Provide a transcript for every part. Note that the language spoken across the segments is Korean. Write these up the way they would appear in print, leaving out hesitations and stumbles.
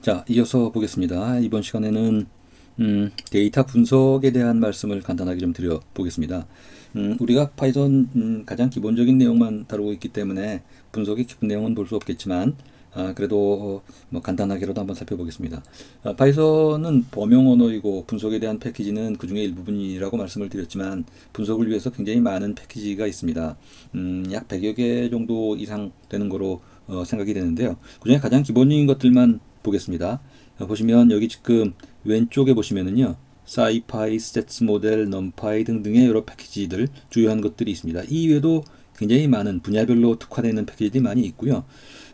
자, 이어서 보겠습니다. 이번 시간에는 데이터 분석에 대한 말씀을 간단하게 좀 드려보겠습니다. 우리가 파이썬 가장 기본적인 내용만 다루고 있기 때문에 분석의 깊은 내용은 볼 수 없겠지만 그래도 뭐 간단하게라도 한번 살펴보겠습니다. 파이썬은 범용 언어이고 분석에 대한 패키지는 그 중에 일부분이라고 말씀을 드렸지만 분석을 위해서 굉장히 많은 패키지가 있습니다. 약 100여 개 정도 이상 되는 거로 생각이 되는데요. 그 중에 가장 기본적인 것들만 보겠습니다. 보시면 여기 지금 왼쪽에 보시면은요, 사이파이, 스태츠 모델, 넘파이 등등의 여러 패키지들, 주요한 것들이 있습니다. 이 외에도 굉장히 많은 분야별로 특화되어 있는 패키지들이 많이 있고요.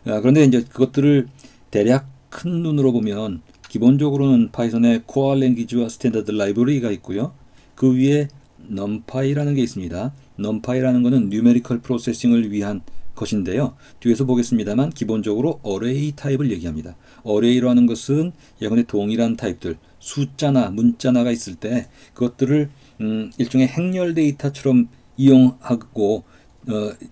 그런데 이제 그것들을 대략 큰 눈으로 보면 기본적으로는 파이썬의 코어 랭귀지와 스탠다드 라이브러리가 있고요. 그 위에 numpy라는 게 있습니다. numpy라는 것은 numerical processing을 위한 것인데요. 뒤에서 보겠습니다만 기본적으로 array 타입을 얘기합니다. array라는 것은 예컨대 동일한 타입들, 숫자나 문자나가 있을 때 그것들을 일종의 행렬 데이터처럼 이용하고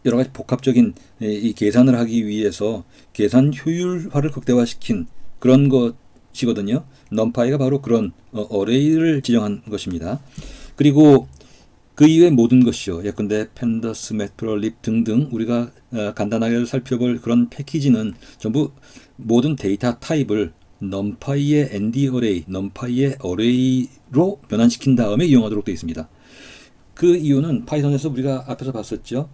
여러 가지 복합적인 이 계산을 하기 위해서 계산 효율화를 극대화시킨 그런 것이거든요. numpy가 바로 그런 array를 지정한 것입니다. 그리고 그 이외의 모든 것이요. 예컨대 pandas, matplotlib 등등 우리가 간단하게 살펴볼 그런 패키지는 전부 모든 데이터 타입을 numpy의 ND-array, numpy의 array로 변환시킨 다음에 이용하도록 되어 있습니다. 그 이유는 파이썬에서 우리가 앞에서 봤었죠.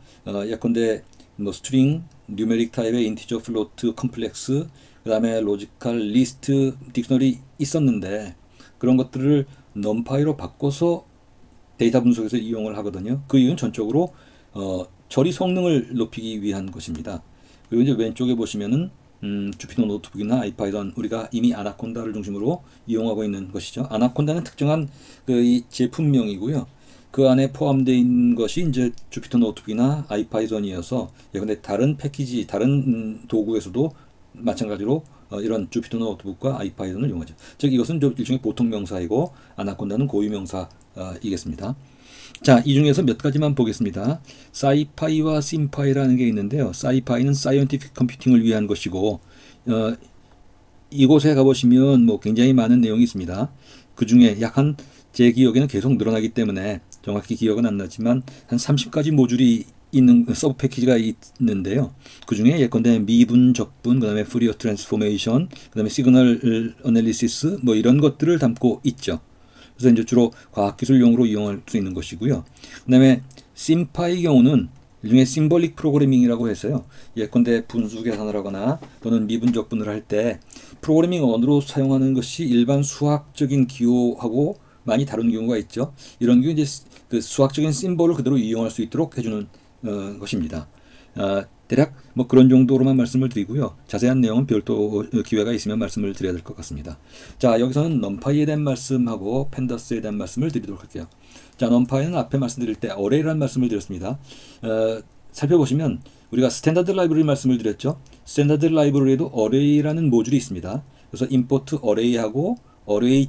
예컨대 뭐 스트링, 뉴메릭 타입의 인티저, 플로트, 컴플렉스, 그 다음에 로지컬, 리스트, 딕셔너리 있었는데 그런 것들을 numpy로 바꿔서 데이터 분석에서 이용을 하거든요. 그 이유는 전적으로 처리 성능을 높이기 위한 것입니다. 그리고 이제 왼쪽에 보시면은 주피터 노트북이나 아이파이썬 우리가 이미 아나콘다를 중심으로 이용하고 있는 것이죠. 아나콘다는 특정한 이 제품명이고요. 그 안에 포함되어 있는 것이 이제 주피터 노트북이나 아이파이썬이어서 예컨대 다른 패키지, 다른 도구에서도 마찬가지로 이런 주피터 노트북과 아이파이썬을 이용하죠. 즉 이것은 좀 일종의 보통 명사이고 아나콘다는 고유 명사이겠습니다. 자, 이 중에서 몇 가지만 보겠습니다. 사이파이와 심파이라는 게 있는데요. 사이파이는 사이언티픽 컴퓨팅을 위한 것이고 이곳에 가보시면 뭐 굉장히 많은 내용이 있습니다. 그 중에 제 기억에는 계속 늘어나기 때문에 정확히 기억은 안 나지만 한 30가지 모듈이 있는 서브 패키지가 있는데요. 그 중에 예컨대 미분, 적분, 그 다음에 푸리어 트랜스포메이션, 그 다음에 시그널 어널리시스 뭐 이런 것들을 담고 있죠. 그래서 이제 주로 과학기술용으로 이용할 수 있는 것이고요. 그 다음에 심파의 경우는 일종의 심볼릭 프로그래밍이라고 해서요. 예컨대 분수 계산을 하거나 또는 미분 적분을 할 때 프로그래밍 언어로 사용하는 것이 일반 수학적인 기호하고 많이 다른 경우가 있죠. 이런 경우 이제 그 수학적인 심볼을 그대로 이용할 수 있도록 해주는 것입니다. 대략 뭐 그런 정도로만 말씀을 드리고요. 자세한 내용은 별도 기회가 있으면 말씀을 드려야 될 것 같습니다. 자, 여기서는 numpy에 대한 말씀하고 pendas에 대한 말씀을 드리도록 할게요. 자, numpy는 앞에 말씀드릴 때 array라는 말씀을 드렸습니다. 살펴보시면 우리가 스탠다드 라이브러리 말씀을 드렸죠. 스탠다드 라이브러리에도 array라는 모듈이 있습니다. 그래서 import array하고 array에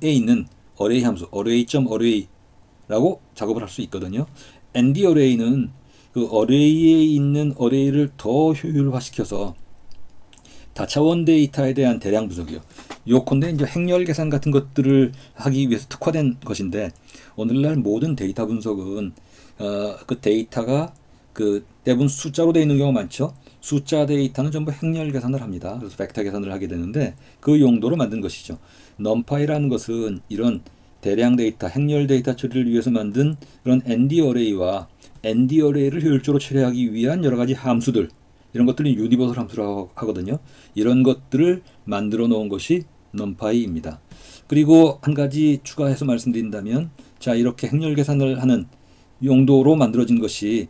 있는 array 함수 array.array라고 작업을 할 수 있거든요. ND-array는 그 array에 있는 array를 더 효율화시켜서 다차원 데이터에 대한 대량 분석이요. 요컨대 이제 행렬 계산 같은 것들을 하기 위해서 특화된 것인데 오늘날 모든 데이터 분석은 그 데이터가 그 대부분 숫자로 되어 있는 경우가 많죠. 숫자 데이터는 전부 행렬 계산을 합니다. 그래서 벡터 계산을 하게 되는데 그 용도로 만든 것이죠. numpy라는 것은 이런 대량 데이터, 행렬 데이터 처리를 위해서 만든 그런 ND-array와 ND-array를 효율적으로 처리하기 위한 여러 가지 함수들, 이런 것들은 유니버설 함수라고 하거든요. 이런 것들을 만들어 놓은 것이 numpy입니다. 그리고 한 가지 추가해서 말씀드린다면, 자, 이렇게 행렬 계산을 하는 용도로 만들어진 것이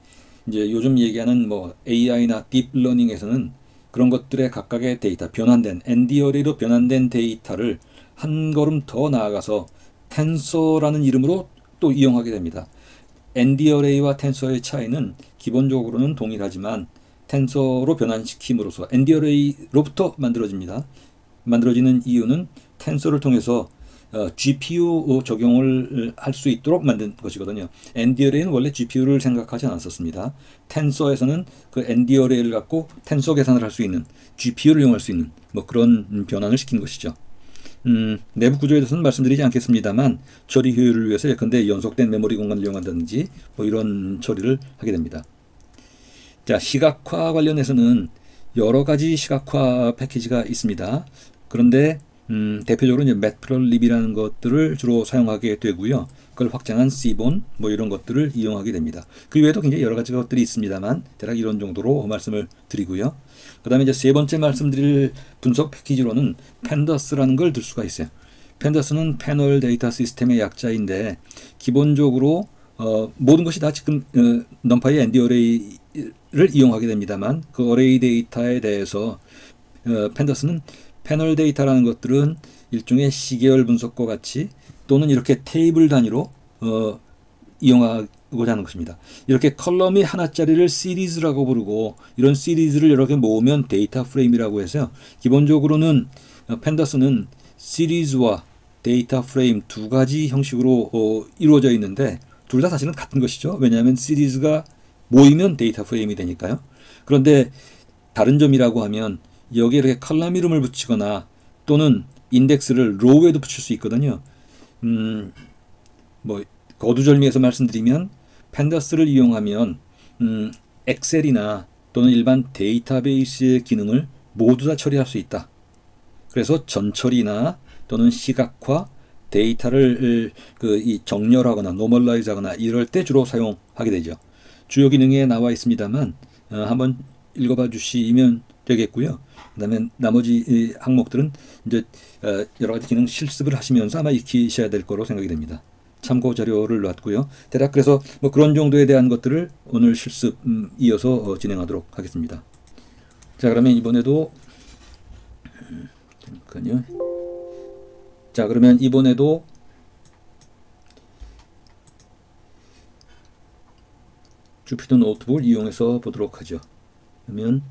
이제 요즘 얘기하는 뭐 AI나 딥러닝에서는 그런 것들의 각각의 데이터, 변환된 ND-array로 변환된 데이터를 한 걸음 더 나아가서 텐서라는 이름으로 또 이용하게 됩니다. ND-array와 텐서의 차이는 기본적으로는 동일하지만 텐서로 변환시킴으로써 ND-array로부터 만들어집니다. 만들어지는 이유는 텐서를 통해서 GPU 적용을 할 수 있도록 만든 것이거든요. NDArray는 원래 GPU를 생각하지 않았었습니다. 텐서에서는 그 NDArray를 갖고 텐서 계산을 할 수 있는 GPU를 이용할 수 있는 뭐 그런 변환을 시킨 것이죠. 내부 구조에 대해서는 말씀드리지 않겠습니다만 처리 효율을 위해서 예컨대 연속된 메모리 공간을 이용한다든지 뭐 이런 처리를 하게 됩니다. 자, 시각화 관련해서는 여러 가지 시각화 패키지가 있습니다. 그런데 대표적으로 이제 매트플립이라는 것들을 주로 사용하게 되고요. 그걸 확장한 C본 뭐 이런 것들을 이용하게 됩니다. 그 외에도 굉장히 여러 가지 것들이 있습니다만 대략 이런 정도로 말씀을 드리고요. 그 다음에 이제 세 번째 말씀드릴 분석 패키지로는 펜더스라는 걸 들 수가 있어요. 펜더스는 패널 데이터 시스템의 약자인데 기본적으로 모든 것이 다 지금 넘파이 ND 어레이를 이용하게 됩니다만 그 어레이 데이터에 대해서 펜더스는 패널 데이터라는 것들은 일종의 시계열 분석과 같이 또는 이렇게 테이블 단위로 이용하고자 하는 것입니다. 이렇게 컬럼이 하나짜리를 시리즈라고 부르고 이런 시리즈를 여러 개 모으면 데이터 프레임이라고 해서요. 기본적으로는 펜더스는 시리즈와 데이터 프레임 두 가지 형식으로 이루어져 있는데 둘 다 사실은 같은 것이죠. 왜냐하면 시리즈가 모이면 데이터 프레임이 되니까요. 그런데 다른 점이라고 하면 여기에 이렇게 컬럼 이름을 붙이거나 또는 인덱스를 로우에도 붙일 수 있거든요. 뭐 거두절미해서 말씀드리면 펜더스를 이용하면 엑셀이나 또는 일반 데이터베이스의 기능을 모두 다 처리할 수 있다. 그래서 전처리나 또는 시각화, 데이터를 이 정렬하거나 노멀라이즈하거나 이럴 때 주로 사용하게 되죠. 주요 기능에 나와 있습니다만 한번 읽어봐 주시면 되겠고요. 그다음에 나머지 항목들은 이제 여러 가지 기능 실습을 하시면서 아마 익히셔야 될 거로 생각이 됩니다. 참고 자료를 놨고요. 대략 그래서 뭐 그런 정도에 대한 것들을 오늘 실습 이어서 진행하도록 하겠습니다. 자, 그러면 이번에도 잠깐요. 자, 그러면 이번에도 주피터 노트북을 이용해서 보도록 하죠. 그러면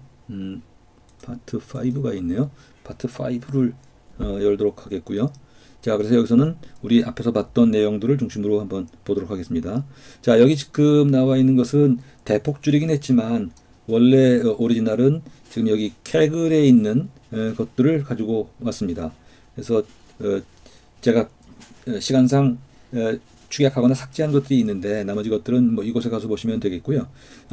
파트 5가 있네요. 파트 5를 열도록 하겠고요. 자, 그래서 여기서는 우리 앞에서 봤던 내용들을 중심으로 한번 보도록 하겠습니다. 자, 여기 지금 나와 있는 것은 대폭 줄이긴 했지만 원래 오리지널은 지금 여기 캐글에 있는 것들을 가지고 왔습니다. 그래서 제가 시간상 축약하거나 삭제한 것들이 있는데 나머지 것들은 뭐 이곳에 가서 보시면 되겠고요.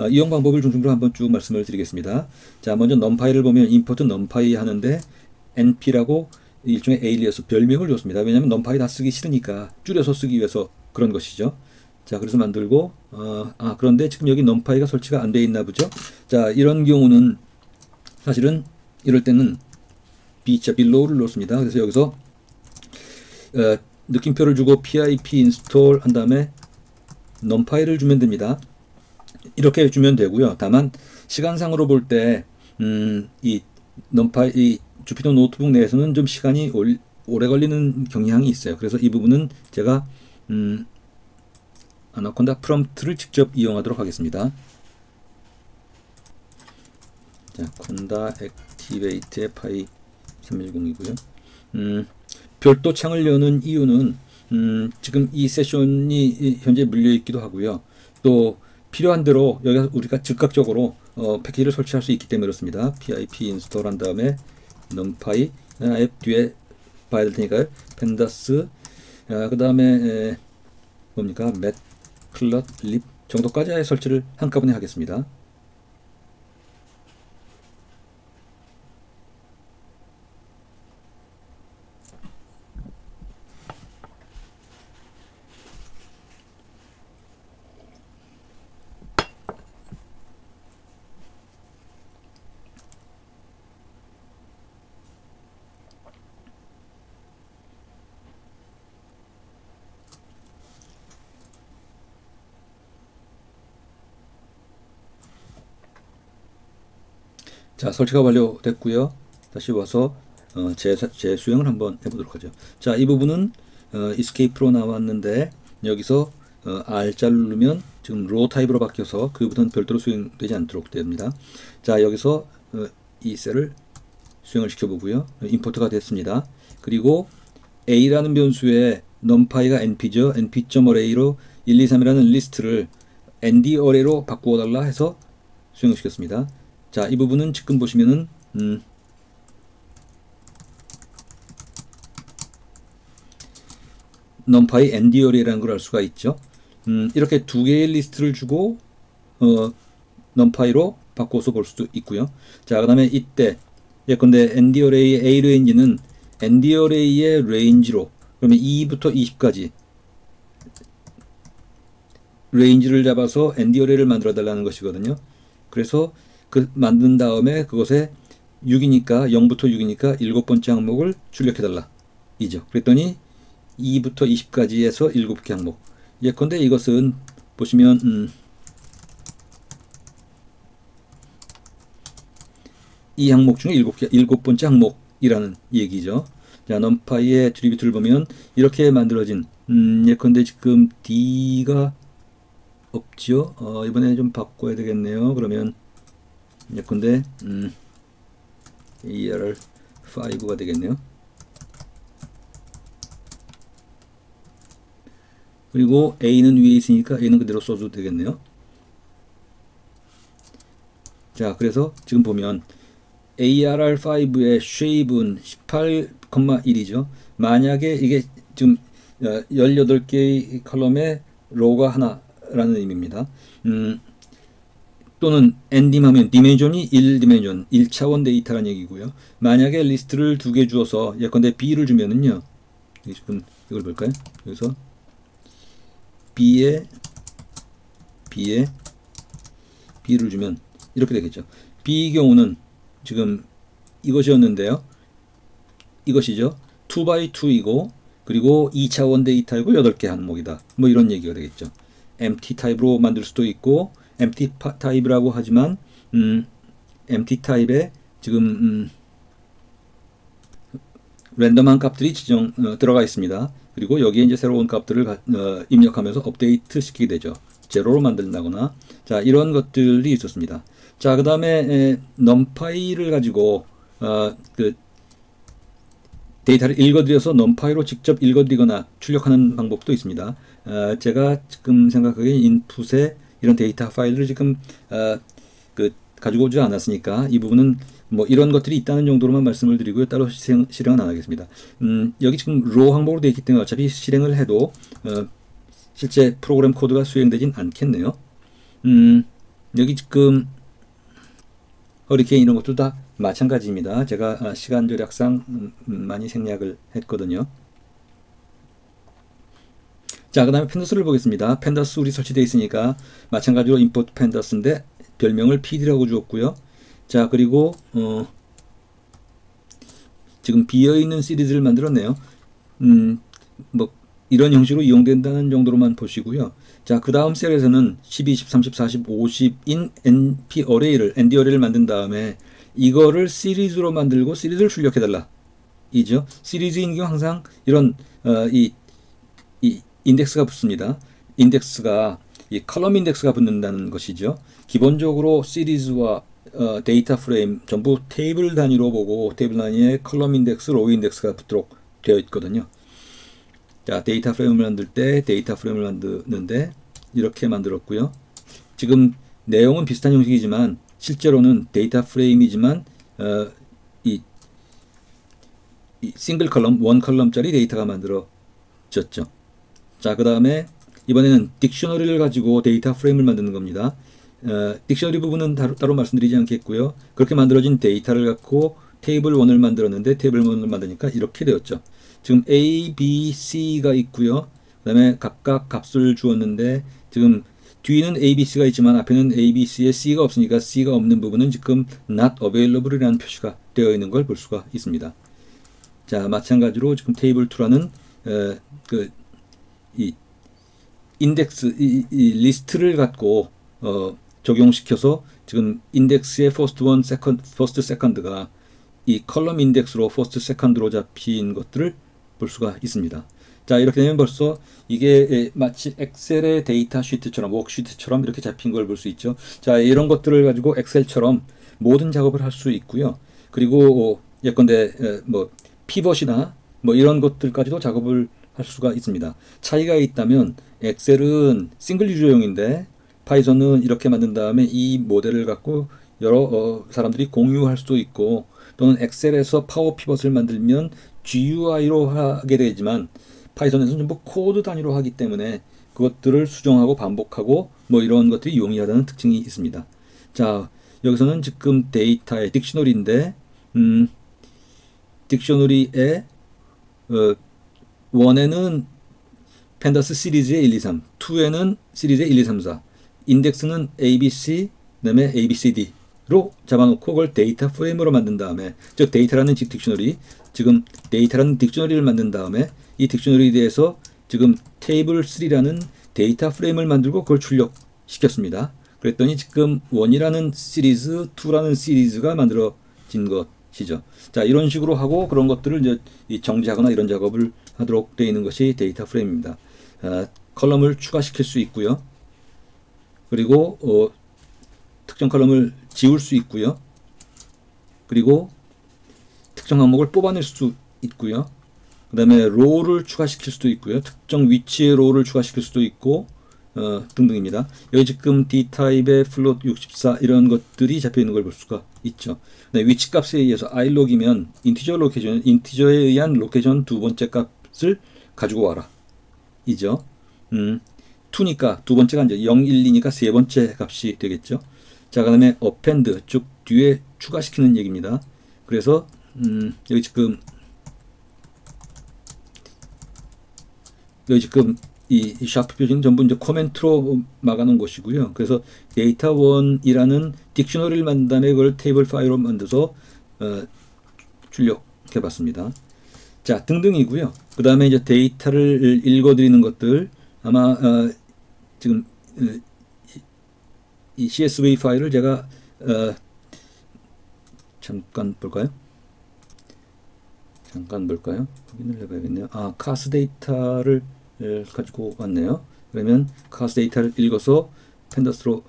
이용 방법을 중심으로 한번 쭉 말씀을 드리겠습니다. 자, 먼저 numPy를 보면 import numpy 하는데 np라고 일종의 에일리어스 별명을 줬습니다. 왜냐하면 numpy 다 쓰기 싫으니까 줄여서 쓰기 위해서 그런 것이죠. 자, 그래서 만들고 그런데 지금 여기 numpy가 설치가 안 돼 있나 보죠. 자, 이런 경우는 사실은 이럴 때는 below를 놓습니다. 그래서 여기서 느낌표를 주고 pip install 한 다음에 numpy를 주면 됩니다. 이렇게 주면 되고요. 다만 시간상으로 볼 때 이 numpy 이 주피터 노트북 내에서는 좀 시간이 오래 걸리는 경향이 있어요. 그래서 이 부분은 제가 아나콘다 프롬프트를 직접 이용하도록 하겠습니다. 자, 콘다 액티베이트의 파이 310이고요. 별도 창을 여는 이유는 지금 이 세션이 현재 물려 있기도 하고요. 또 필요한 대로 여기 우리가 즉각적으로 패키지를 설치할 수 있기 때문에 그렇습니다. pip install 한 다음에 numpy 앱 뒤에 봐야 될 테니까요. 펜더스 그 다음에 뭡니까 matplotlib 정도까지의 설치를 한꺼번에 하겠습니다. 자, 설치가 완료됐고요. 다시 와서 재수행을 한번 해보도록 하죠. 자, 이 부분은 escape로 나왔는데 여기서 R자를 누르면 지금 로우 타입으로 바뀌어서 그 부분은 별도로 수행되지 않도록 됩니다. 자, 여기서 이 셀을 수행을 시켜보고요. 임포트가 됐습니다. 그리고 a라는 변수에 numpy가 np죠. np.array로 1, 2, 3이라는 리스트를 nd array로 바꾸어 달라 해서 수행을 시켰습니다. 자, 이 부분은 지금 보시면은 numpy nd array라는 걸 알 수가 있죠. 이렇게 두 개의 리스트를 주고 numpy로 바꿔서 볼 수도 있고요. 자, 그 다음에 이때 예컨대 nd array의 a range는 nd array의 range로, 그러면 2부터 20까지 range를 잡아서 nd array를 만들어 달라는 것이거든요. 그래서 그 만든 다음에 그것에 6이니까 0부터 6이니까 7번째 항목을 출력해 달라 이죠. 그랬더니 2부터 20까지 해서 7개 항목. 예컨대 이것은 보시면 이 항목 중에 7번째 항목이라는 얘기죠. 자, numpy의 트리뷰트를 보면 이렇게 만들어진 예컨대 지금 D가 없죠. 이번에 좀 바꿔야 되겠네요. 그러면 예컨대 AR5가 되겠네요. 그리고 A는 위에 있으니까 A는 그대로 써도 되겠네요. 자, 그래서 지금 보면 ARR5의 shape은 18,1이죠. 만약에 이게 지금 18개의 컬럼에 로우가 하나라는 의미입니다. 또는 ndim하면 디멘전이 1디멘전, 1차원 데이터라는 얘기고요. 만약에 리스트를 2개 주어서 예컨대 B를 주면은요. 지금 이걸 볼까요? 여기서 B에 B를 주면 이렇게 되겠죠. B의 경우는 지금 이것이었는데요. 이것이죠. 2x2이고 그리고 2차원 데이터이고 8개 항목이다. 뭐 이런 얘기가 되겠죠. empty 타입으로 만들 수도 있고 empty 타입이라고 하지만 empty 타입에 지금 랜덤한 값들이 들어가 있습니다. 그리고 여기에 이제 새로운 값들을 입력하면서 업데이트 시키게 되죠. 제로로 만든다거나. 자, 이런 것들이 있었습니다. 자, 그 다음에 numpy를 가지고 그 데이터를 읽어드려서 numpy로 직접 읽어드리거나 출력하는 방법도 있습니다. 제가 지금 생각하기에 인풋에 이런 데이터 파일을 지금 가지고 오지 않았으니까 이 부분은 뭐 이런 것들이 있다는 정도로만 말씀을 드리고요. 따로 실행은 안 하겠습니다. 여기 지금 raw 항목으로 되어 있기 때문에 어차피 실행을 해도 실제 프로그램 코드가 수행되진 않겠네요. 여기 지금 허리케인 이런 것도 다 마찬가지입니다. 제가 시간 절약상 많이 생략을 했거든요. 자, 그 다음에 펜더스를 보겠습니다. 펜더스 우리 설치되어 있으니까 마찬가지로 import 펜더스인데 별명을 pd라고 주었고요. 자, 그리고 지금 비어있는 시리즈를 만들었네요. 뭐 이런 형식으로 이용된다는 정도로만 보시고요. 자, 그 다음 셀에서는 12, 20, 30, 40, 50인 np 어레이를 nd 어레이를 만든 다음에 이거를 시리즈로 만들고 시리즈를 출력해달라 이죠. 시리즈인 경우 항상 이런 이 인덱스가 붙습니다. 인덱스가 이 컬럼 인덱스가 붙는다는 것이죠. 기본적으로 시리즈와 데이터 프레임 전부 테이블 단위로 보고 테이블 단위에 컬럼 인덱스, 로우 인덱스가 붙도록 되어 있거든요. 자, 데이터 프레임을 만들 때 데이터 프레임을 만드는데 이렇게 만들었고요. 지금 내용은 비슷한 형식이지만 실제로는 데이터 프레임이지만 이 싱글 컬럼, 원 컬럼짜리 데이터가 만들어졌죠. 자, 그 다음에 이번에는 딕셔너리를 가지고 데이터 프레임을 만드는 겁니다. 딕셔너리 부분은 따로 말씀드리지 않겠고요. 그렇게 만들어진 데이터를 갖고 테이블 1을 만들었는데 테이블 1을 만드니까 이렇게 되었죠. 지금 A, B, C가 있고요. 그 다음에 각각 값을 주었는데 지금 뒤는 A, B, C가 있지만 앞에는 A, B, C에 C가 없으니까 C가 없는 부분은 지금 not available 이라는 표시가 되어 있는 걸 볼 수가 있습니다. 자, 마찬가지로 지금 테이블 2라는 이 인덱스, 이 리스트를 갖고 적용시켜서 지금 인덱스의 first one, first second가 이 컬럼 인덱스로 first second로 잡힌 것들을 볼 수가 있습니다. 자, 이렇게 되면 벌써 이게 마치 엑셀의 데이터 시트처럼 워크시트처럼 이렇게 잡힌 걸 볼 수 있죠. 자, 이런 것들을 가지고 엑셀처럼 모든 작업을 할 수 있고요. 그리고 예컨대 뭐 피벗이나 뭐 이런 것들까지도 작업을 할 수가 있습니다. 차이가 있다면 엑셀은 싱글 유저용인데 파이썬은 이렇게 만든 다음에 이 모델을 갖고 여러 사람들이 공유할 수도 있고, 또는 엑셀에서 파워 피벗을 만들면 GUI로 하게 되지만 파이썬에서는 전부 코드 단위로 하기 때문에 그것들을 수정하고 반복하고 뭐 이런 것들이 용이하다는 특징이 있습니다. 자, 여기서는 지금 데이터의 딕셔너리인데 딕셔너리의 1에는 펜더스 시리즈의 1, 2, 3, 2에는 시리즈의 1, 2, 3, 4, 인덱스는 ABC, 그 다음에 ABCD로 잡아놓고 그걸 데이터 프레임으로 만든 다음에, 즉 데이터라는 딕셔너리, 지금 데이터라는 딕셔너리를 만든 다음에 이 딕셔너리에 대해서 지금 테이블 3라는 데이터 프레임을 만들고 그걸 출력시켰습니다. 그랬더니 지금 1이라는 시리즈, 2라는 시리즈가 만들어진 것이죠. 자, 이런 식으로 하고 그런 것들을 이제 정지하거나 이런 작업을 하도록 되어 있는 것이 데이터 프레임입니다. 컬럼을 추가시킬 수 있고요. 그리고 특정 컬럼을 지울 수 있고요. 그리고 특정 항목을 뽑아낼 수 있고요. 그 다음에 로우를 추가시킬 수도 있고요. 특정 위치의 로우를 추가시킬 수도 있고 등등입니다. 여기 지금 D타입의 플롯 64 이런 것들이 잡혀 있는 걸 볼 수가 있죠. 네, 위치 값에 의해서 iLog이면 인티저 로케이션, 인티저에 의한 로케이션 두 번째 값을 가지고 와라 이죠. 2니까 두 번째가 이제 0, 1, 2니까 세 번째 값이 되겠죠. 자, 그 다음에 append, 즉 뒤에 추가시키는 얘기입니다. 그래서 여기 지금 이 샤프 표시는 전부 이제 코멘트로 막아놓은 것이고요. 그래서 데이터 1이라는 딕셔너리를 만든 다음에 그걸 테이블 파일로 만들어서 출력해 봤습니다. 자, 등등이고요. 그 다음에 이제 데이터를 읽어드리는 것들, 아마 지금 이 CSV 파일을 제가 잠깐 볼까요? 확인을 해봐야겠네요. 카스 데이터를 가지고 왔네요. 그러면 카스 데이터를 읽어서 펜더스로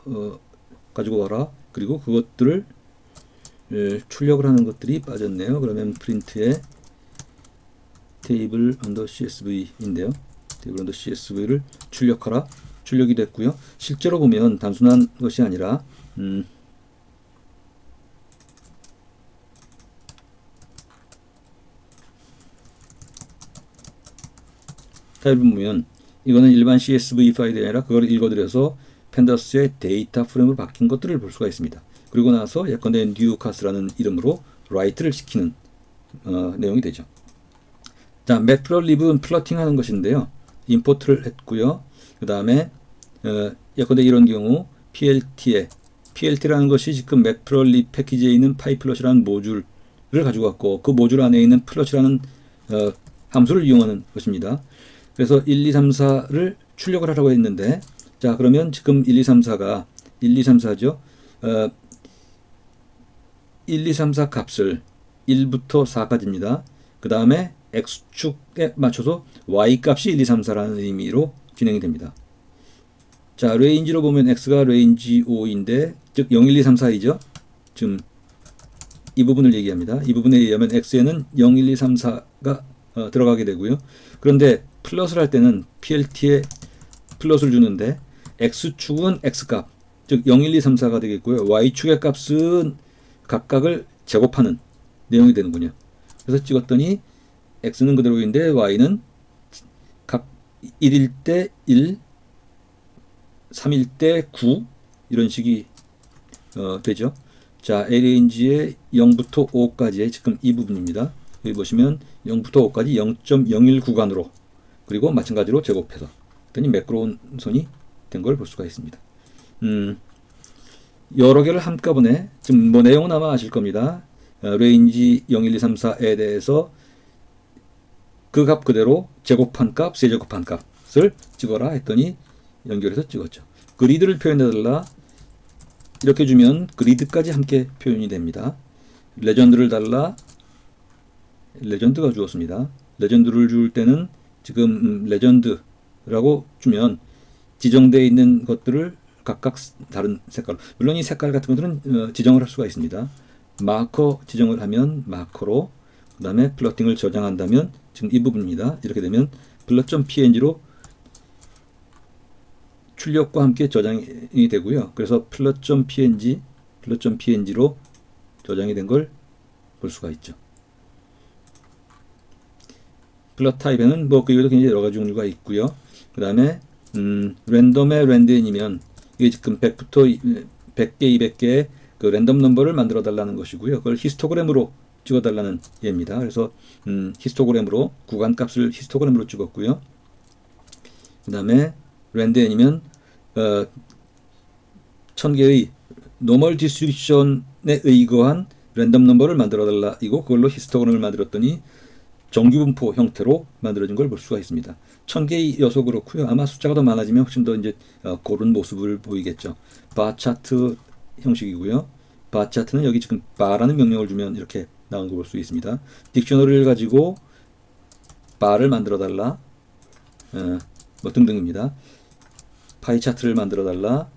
가지고 와라. 그리고 그것들을 출력을 하는 것들이 빠졌네요. 그러면 프린트에 테이블 언더 CSV인데요. 테이블 언더 CSV를 출력하라. 출력이 됐고요. 실제로 보면 단순한 것이 아니라 타입을 보면 이거는 일반 CSV 파일이 아니라 그걸 읽어드려서 펜더스의 데이터 프레임으로 바뀐 것들을 볼 수가 있습니다. 그리고 나서 예컨대 new class라는 이름으로 write를 시키는 내용이 되죠. 자, matplotlib은 플러팅 하는 것인데요. 임포트를 했고요. 그 다음에 예컨대 이런 경우 PLT라는 것이 지금 matplotlib 패키지에 있는 pyplot이라는 모듈을 가지고 왔고, 그 모듈 안에 있는 plot이라는 함수를 이용하는 것입니다. 그래서 1, 2, 3, 4를 출력을 하라고 했는데, 자, 그러면 지금 1, 2, 3, 4죠. 1, 2, 3, 4 값을 1부터 4까지입니다. 그 다음에 X축에 맞춰서 Y 값이 1, 2, 3, 4라는 의미로 진행이 됩니다. 자, 레인지로 보면 X가 레인지 5인데, 즉 0, 1, 2, 3, 4이죠. 지금 이 부분을 얘기합니다. 이 부분에 의하면 X에는 0, 1, 2, 3, 4가 들어가게 되고요. 그런데 플러스를 할 때는 PLT에 플러스를 주는데 X축은 X값, 즉 0, 1, 2, 3, 4가 되겠고요. Y축의 값은 각각을 제곱하는 내용이 되는군요. 그래서 찍었더니 X는 그대로인데 Y는 각 1일 때 1, 3일 때 9 이런 식이 되죠. 자, A레인지의 0부터 5까지의 지금 이 부분입니다. 여기 보시면 0부터 5까지 0.01 구간으로, 그리고 마찬가지로 제곱해서 그랬더니 매끄러운 손이 된 걸 볼 수가 있습니다. 여러 개를 한꺼번에, 지금 뭐 내용은 아마 아실 겁니다. 레인지 0, 1, 2, 3, 4에 대해서 그 값 그대로 제곱한 값, 세제곱한 값을 찍어라 했더니 연결해서 찍었죠. 그리드를 표현해달라 이렇게 주면 그리드까지 함께 표현이 됩니다. 레전드를 달라, 레전드가 주었습니다. 레전드를 줄 때는 지금 레전드라고 주면 지정되어 있는 것들을 각각 다른 색깔로, 물론 이 색깔 같은 것들은 지정을 할 수가 있습니다. 마커 지정을 하면 마커로, 그 다음에 플러팅을 저장한다면 지금 이 부분입니다. 이렇게 되면 plot.png로 출력과 함께 저장이 되고요. 그래서 plot.png로 저장이 된 걸 볼 수가 있죠. 플럿 타입에는 뭐 그외에도 굉장히 여러 가지 종류가 있고요. 그 다음에 랜덤의 랜드인이면 이게 지금 100부터 100개, 200개의 그 랜덤 넘버를 만들어 달라는 것이고요. 그걸 히스토그램으로 찍어 달라는 예입니다. 그래서 히스토그램으로 구간 값을 히스토그램으로 찍었고요. 그 다음에 랜드인이면 1000개의 노멀 디스트리뷰션에 의거한 랜덤 넘버를 만들어 달라 이고 그걸로 히스토그램을 만들었더니 정규분포 형태로 만들어진 걸 볼 수가 있습니다. 1000개여서 그렇고요. 아마 숫자가 더 많아지면 훨씬 더 이제 고른 모습을 보이겠죠. 바 차트 형식이고요. 바 차트는 여기 지금 바라는 명령을 주면 이렇게 나오는 걸 볼 수 있습니다. 딕셔너리를 가지고 바를 만들어 달라 뭐 등등입니다. 파이 차트를 만들어 달라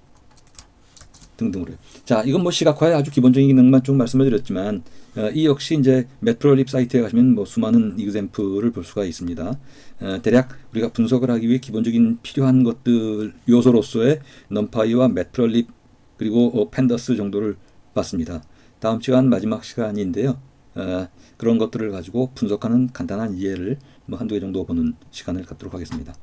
등등으로. 자, 이건 뭐 시각화의 아주 기본적인 기능만 좀 말씀을 드렸지만 이 역시 이제 매트롤립 사이트에 가시면 뭐 수많은 이그젬플을 볼 수가 있습니다. 대략 우리가 분석을 하기 위해 기본적인 필요한 것들 요소로서의 넘파이와 매트롤립 그리고 팬더스 정도를 봤습니다. 다음 시간 마지막 시간인데요. 그런 것들을 가지고 분석하는 간단한 이해를 뭐 한두 개 정도 보는 시간을 갖도록 하겠습니다.